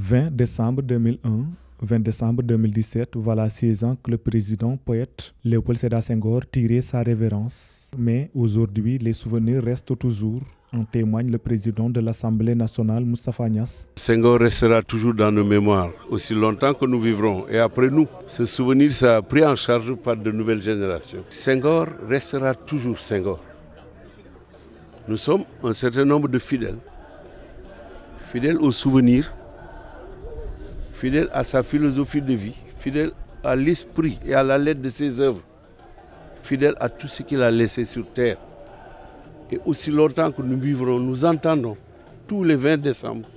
20 décembre 2001, 20 décembre 2017, voilà 16 ans que le président poète Léopold Sédar Senghor tirait sa révérence. Mais aujourd'hui, les souvenirs restent toujours. En témoigne le président de l'Assemblée nationale, Moustapha Niasse. Senghor restera toujours dans nos mémoires, aussi longtemps que nous vivrons. Et après nous, ce souvenir sera pris en charge par de nouvelles générations. Senghor restera toujours Senghor. Nous sommes un certain nombre de fidèles. Fidèles aux souvenirs, fidèles à sa philosophie de vie, fidèles à l'esprit et à la lettre de ses œuvres, fidèles à tout ce qu'il a laissé sur terre. Et aussi longtemps que nous vivrons, nous entendons tous les 20 décembre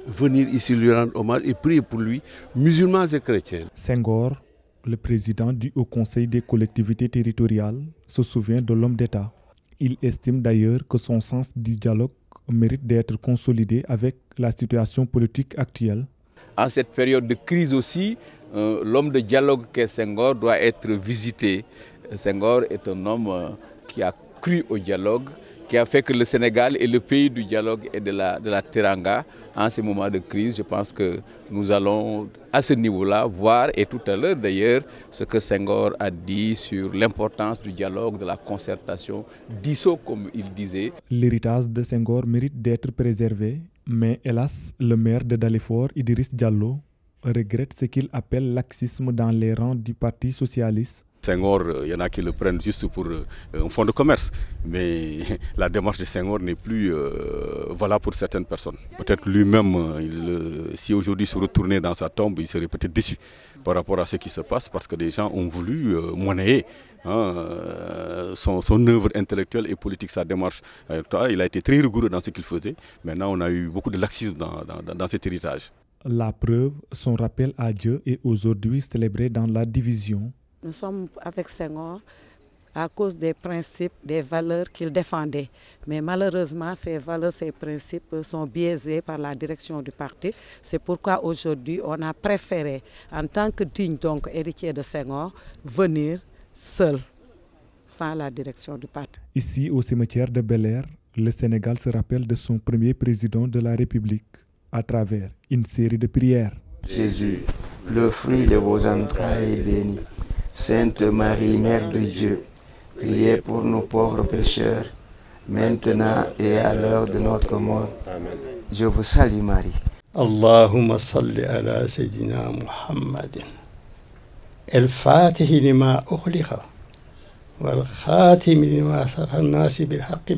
venir ici lui rendre hommage et prier pour lui, musulmans et chrétiens. Senghor, le président du Haut Conseil des collectivités territoriales, se souvient de l'homme d'État. Il estime d'ailleurs que son sens du dialogue mérite d'être consolidé avec la situation politique actuelle. En cette période de crise aussi, l'homme de dialogue qu'est Senghor doit être visité. Senghor est un homme qui a cru au dialogue, qui a fait que le Sénégal est le pays du dialogue et de la teranga. En ces moments de crise, je pense que nous allons à ce niveau-là voir, et tout à l'heure d'ailleurs, ce que Senghor a dit sur l'importance du dialogue, de la concertation, disso comme il disait. L'héritage de Senghor mérite d'être préservé, mais hélas, le maire de Dalifort, Idriss Diallo, regrette ce qu'il appelle laxisme dans les rangs du Parti socialiste. Senghor, il y en a qui le prennent juste pour un fonds de commerce, mais la démarche de Senghor n'est plus valable pour certaines personnes. Peut-être lui-même, si aujourd'hui se retournait dans sa tombe, il serait peut-être déçu par rapport à ce qui se passe, parce que des gens ont voulu monnayer son œuvre intellectuelle et politique, sa démarche. Il a été très rigoureux dans ce qu'il faisait. Maintenant, on a eu beaucoup de laxisme dans cet héritage. La preuve, son rappel à Dieu est aujourd'hui célébré dans la division. Nous sommes avec Senghor à cause des principes, des valeurs qu'il défendait. Mais malheureusement, ces valeurs, ces principes sont biaisés par la direction du parti. C'est pourquoi aujourd'hui, on a préféré, en tant que digne donc héritier de Senghor, venir seul, sans la direction du parti. Ici, au cimetière de Bel-Air, le Sénégal se rappelle de son premier président de la République à travers une série de prières. Jésus, le fruit de vos entrailles est béni. Sainte Marie, Mère de Dieu, priez pour nous pauvres pécheurs, maintenant et à l'heure de notre mort. Amen. Je vous salue Marie. Allahumma salli ala Sayyidina Muhammadin. الفاتح لما أخلق والخاتم لما سبق الناس بالحق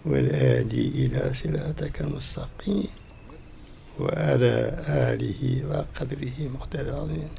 والهادي إلى صراطك المستقيم وعلى آله وقدره مقدار العظيم.